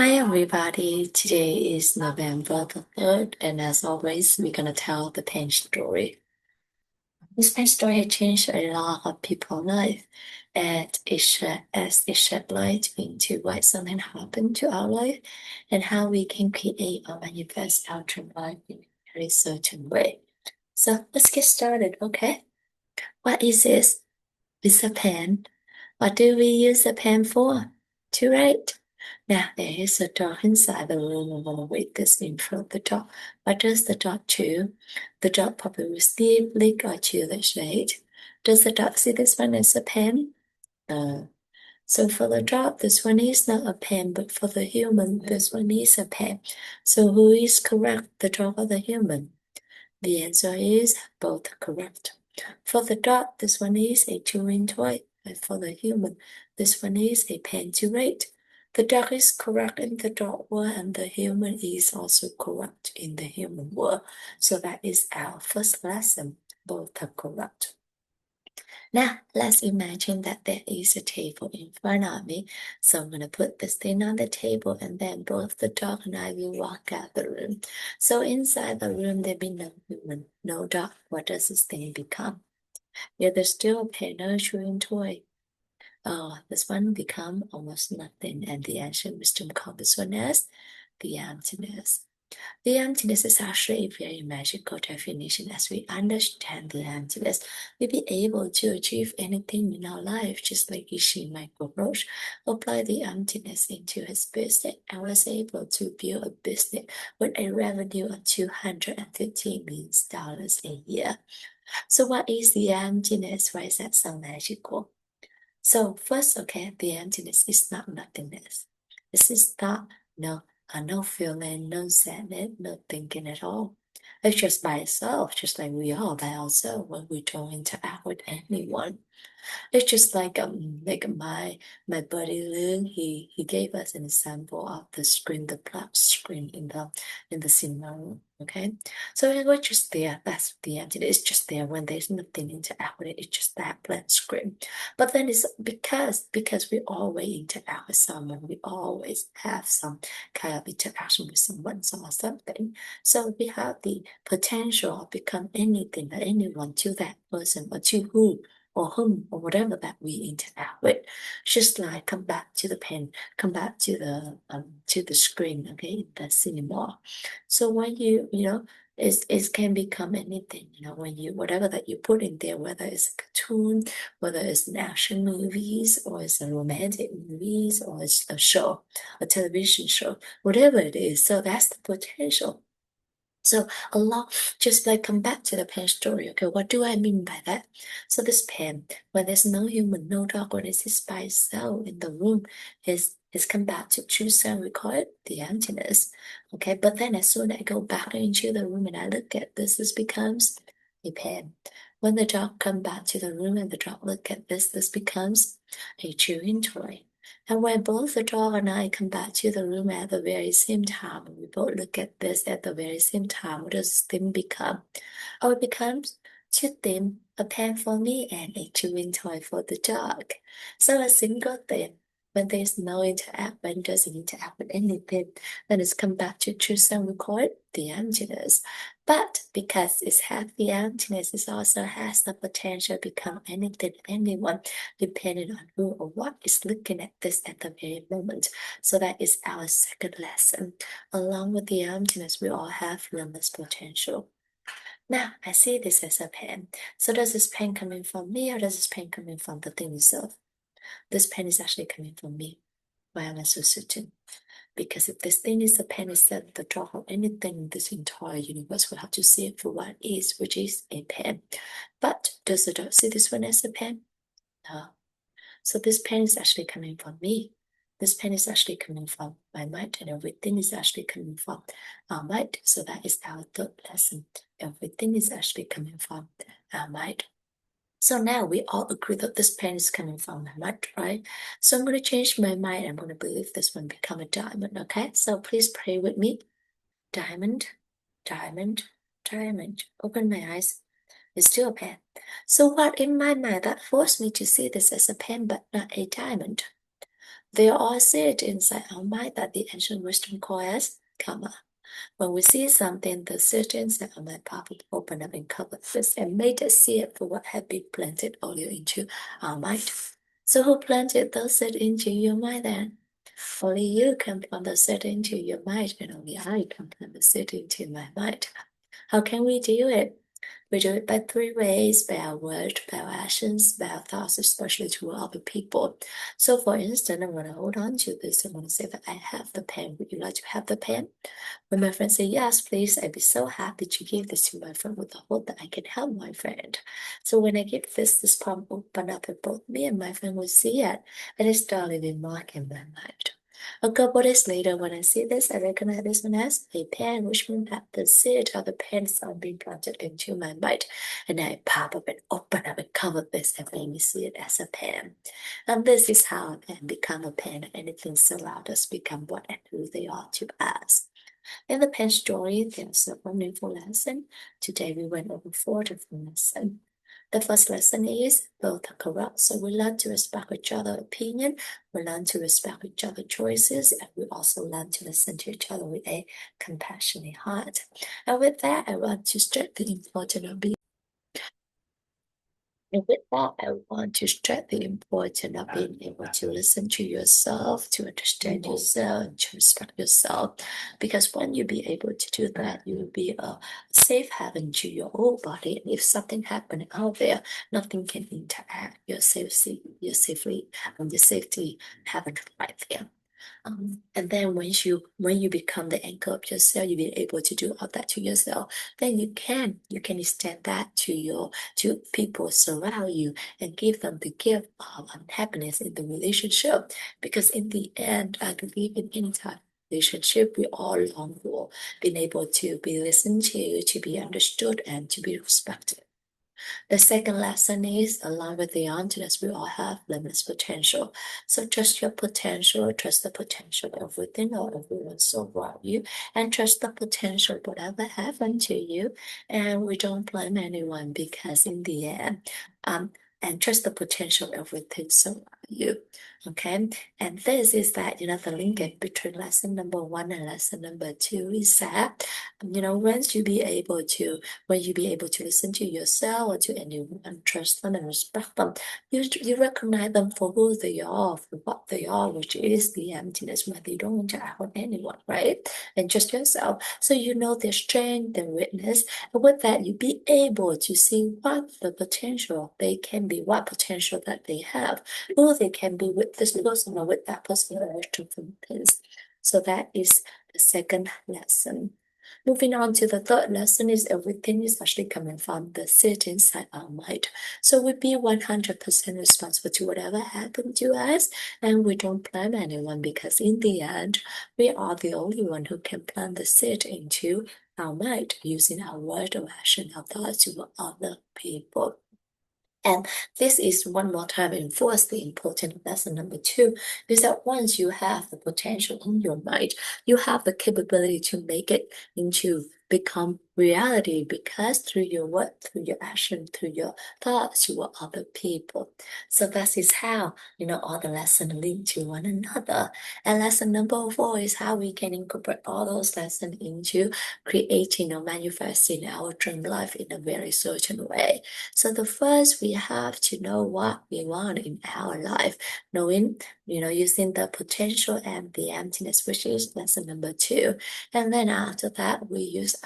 Hi everybody, today is November the 3rd, and as always, we're gonna tell the pain story. This pain story has changed a lot of people's life, and as it shed light into why something happened to our life and how we can create or manifest our dream life in a very certain way. So let's get started, okay? What is this? It's a pen. What do we use a pen for? To write. Now, there is a dog inside the room. I'm gonna wait this in front of the dog. What does the dog chew? The dog probably will sleep, lick, or chew the shade. Does the dog see this one as a pen? No. So for the dog, this one is not a pen, but for the human, this one is a pen. So who is correct, the dog or the human? The answer is both correct. For the dog, this one is a chewing toy, and for the human, this one is a pen to write. The dog is correct in the dog world, and the human is also correct in the human world. So that is our first lesson. Both are correct. Now, let's imagine that there is a table in front of me. So I'm going to put this thing on the table, and then both the dog and I will walk out the room. So inside the room, there be no human, no dog. What does this thing become? Yeah, there's still a pen, no chewing toy. Oh, this one become almost nothing, and the ancient wisdom called this one as the emptiness. The emptiness is actually a very magical definition. As we understand the emptiness, we'll be able to achieve anything in our life, just like Ishi Michael Roach applied the emptiness into his business and was able to build a business with a revenue of $250 million a year. So what is the emptiness? Why is that so magical? So first, okay, the emptiness is not nothingness. This is not no feeling, no sadness, no thinking at all. It's just by itself, just like we are by ourselves when we don't interact with anyone. It's just like my buddy Lynn, he gave us an example of the screen, the black screen in the cinema room. Okay. So it was just there. That's the emptiness. It's just there when there's nothing to interact with it. It's just that blank screen. But then it's because we always interact with someone, we always have some kind of interaction with someone, or something. So we have the potential of become anything or anyone to that person or to whom or whatever that we interact with. Just like come back to the pen, come back to the screen, okay, in the cinema. So when it can become anything, when you whatever that you put in there, whether it's a cartoon, whether it's an action movies, or it's a romantic movies, or it's a show, a television show, whatever it is. So that's the potential. So a lot, just like come back to the pen story. Okay, what do I mean by that? So this pen, when there's no human, no dog, when it sits by itself in the room, is come back to true sound. We call it the emptiness. Okay, but then as soon as I go back into the room and I look at this becomes a pen. When the dog come back to the room and the dog look at this becomes a chewing toy. And when both the dog and I come back to the room at the very same time, we both look at this at the very same time, what does thing become? Oh, it becomes two things, a pen for me and a chewing toy for the dog. So a single thing, when there's no interact, when it doesn't interact with anything, then it's come back to truth and we call it the emptiness. But because it's has the emptiness, it also has the potential to become anything, anyone depending on who or what is looking at this at the very moment. So that is our second lesson. Along with the emptiness, we all have limitless potential. Now, I see this as a pen. So does this pen coming from me or does this pen coming from the thing itself? This pen is actually coming from me. Why am I so certain? Because if this thing is a pen itself, the dog or anything in this entire universe will have to see it for what it is, which is a pen. But does the dog see this one as a pen? No. So this pen is actually coming from me. This pen is actually coming from my mind, and everything is actually coming from our mind. So that is our third lesson. Everything is actually coming from our mind. So now we all agree that this pen is coming from my mind, right? So I'm going to change my mind. I'm going to believe this one become a diamond, okay? So please pray with me. Diamond, diamond, diamond. Open my eyes. It's still a pen. So what in my mind that forced me to see this as a pen but not a diamond? They all sit inside our mind that the ancient wisdom calls as karma. When we see something, the seed inside our mind pop up, open up and cover this and made us see it for what had been planted earlier into our mind. So who planted those seed into your mind then? Only you can plant the seed into your mind, and only I can plant the seed into my mind. How can we do it? We do it by three ways: by our words, by our actions, by our thoughts, especially to other people. So, for instance, I'm going to hold on to this. I'm going to say that I have the pen. Would you like to have the pen? When my friend say yes, please, I'd be so happy to give this to my friend with the hope that I can help my friend. So when I give this palm open up and both me and my friend will see it, and it start leaving mark in my mind. A couple days later, when I see this, I recognize this one as a pen, which means that the seed of the pen is being planted into my mind. And I pop up and open up and cover this and let me see it as a pen. And this is how a pen become a pen. Anything surround us become what and who they are to us. In the pen story, there are several meaningful lessons. Today we went over four different lessons. The first lesson is both are corrupt, so we learn to respect each other's opinion, we learn to respect each other's choices, and we also learn to listen to each other with a compassionate heart. And with that, I want to stress the importance of being and with that, I want to stress the importance of being able to listen to yourself, to understand yourself, and to respect yourself. Because when you be able to do that, you will be a safe haven to your whole body. And if something happened out there, nothing can interact. You're safely, your safety haven't right there. And then when you become the anchor of yourself, you'll be able to do all that to yourself. Then you can extend that to people surround you and give them the gift of happiness in the relationship. Because in the end, I believe in any type of relationship, we all long for being able to be listened to be understood, and to be respected. The second lesson is along with the emptiness, we all have limitless potential. So trust your potential, trust the potential of within or everyone so around you, and trust the potential whatever happened to you. And we don't blame anyone because in the end, and trust the potential of within so around you. Okay. And this is that, the linkage between lesson number one and lesson number two is that, once you be able to when you be able to listen to yourself or to anyone and trust them and respect them, you recognize them for who they are, for what they are, which is the emptiness where they don't interact with anyone, right? And just yourself. So you know their strength, their weakness. And with that, you be able to see what the potential they can be, what potential that they have, who they can be with this person or with that person or different things. So that is the second lesson. Moving on to the third lesson is everything is actually coming from the seed inside our mind. So we be 100% responsible to whatever happened to us, and we don't blame anyone because in the end, we are the only one who can plant the seed into our mind using our word or action, our thoughts to other people. And this is one more time enforce the important lesson number two is that once you have the potential in your mind, you have the capability to make it into become reality because through your work, through your action, through your thoughts to other people. So that is how, all the lessons link to one another. And lesson number four is how we can incorporate all those lessons into creating or manifesting our dream life in a very certain way. So the first, we have to know what we want in our life, knowing, using the potential and the emptiness, which is lesson number two. And then after that, we use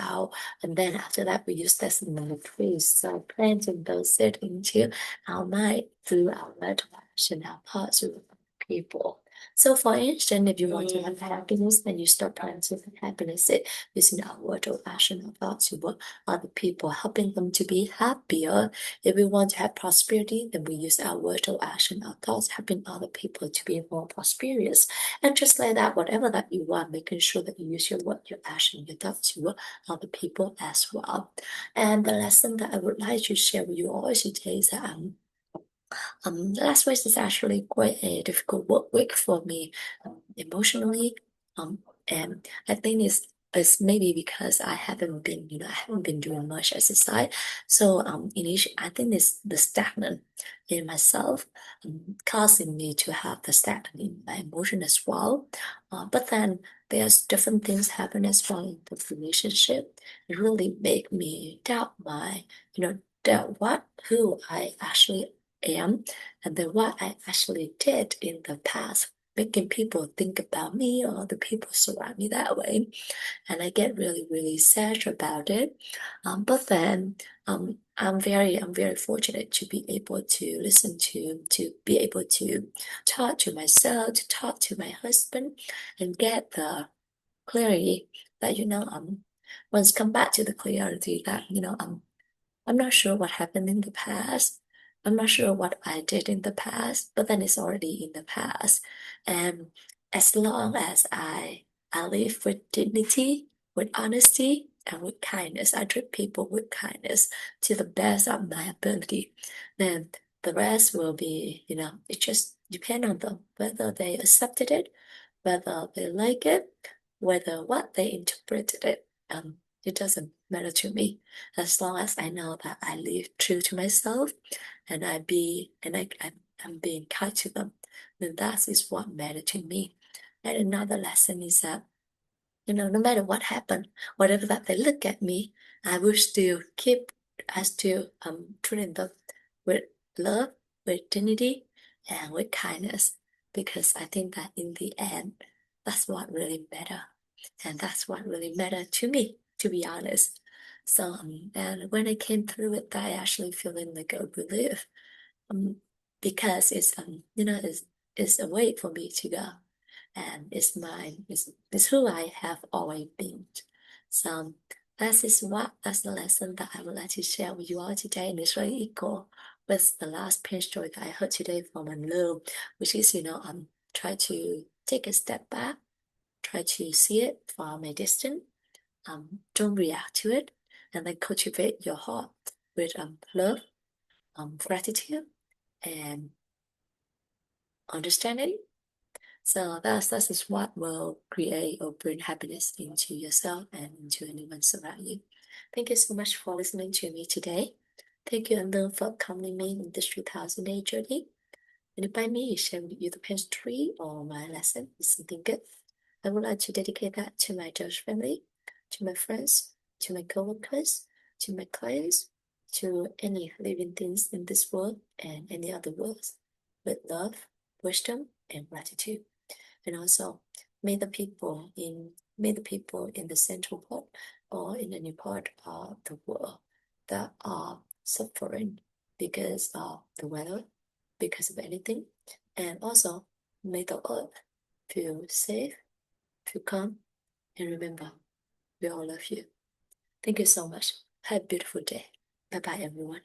lesson number three. So planting those it into our mind through our mental action, our thoughts with people. So for instance, if you want to have happiness, then you start planting happiness using our word or action or thoughts with other people, helping them to be happier. If we want to have prosperity, then we use our word or action, our thoughts, helping other people to be more prosperous. And just like that, whatever that you want, making sure that you use your word, your action, your thoughts to other people as well. And the lesson that I would like to share with you all today is that last week is actually quite a difficult work week for me emotionally. And I think it's it's maybe because I haven't been, I haven't been doing much exercise. So initially, I think it's the stagnant in myself, causing me to have the stagnant in my emotion as well. But then there's different things happen as well in the relationship. It really make me doubt doubt who I actually am, and then what I actually did in the past, making people think about me or the people surround me that way. And I get really, really sad about it. But then I'm very fortunate to be able to listen to be able to talk to myself, to talk to my husband, and get the clarity that, once come back to the clarity that, I'm not sure what happened in the past. I'm not sure what I did in the past, but then it's already in the past. And as long as I live with dignity, with honesty, and with kindness, I treat people with kindness to the best of my ability, then the rest will be, it just depend on them, whether they accepted it, whether they like it, whether what they interpreted it. It doesn't matter to me as long as I know that I live true to myself and I'm being kind to them, then that is what matters to me. And another lesson is that, no matter what happened, whatever that they look at me, I still treating them with love, with dignity, and with kindness, because I think that in the end, that's what really matter, and that's what really mattered to me, to be honest. So, and when I came through it, I actually feeling like a relief, um, because it's a way for me to go, and it's mine. It's who I have always been. So that's the lesson that I would like to share with you all today, and it's really equal with the last pain story that I heard today from Lou, which is try to take a step back, try to see it from a distance, don't react to it, and then cultivate your heart with love, gratitude, and understanding. So that is what will create or bring happiness into yourself and into anyone around you. Thank you so much for listening to me today. Thank you, Andrew, for accompanying me in this 2000-day journey. And if by me share with you the pastry or my lesson is something good, I would like to dedicate that to my church family, to my friends, to my coworkers, to my clients, to any living things in this world and any other worlds, with love, wisdom, and gratitude. And also, may the people in the central part or in any part of the world that are suffering because of the weather, because of anything, and also may the earth feel safe, feel calm, and remember, we all love you. Thank you so much. Have a beautiful day. Bye bye, everyone.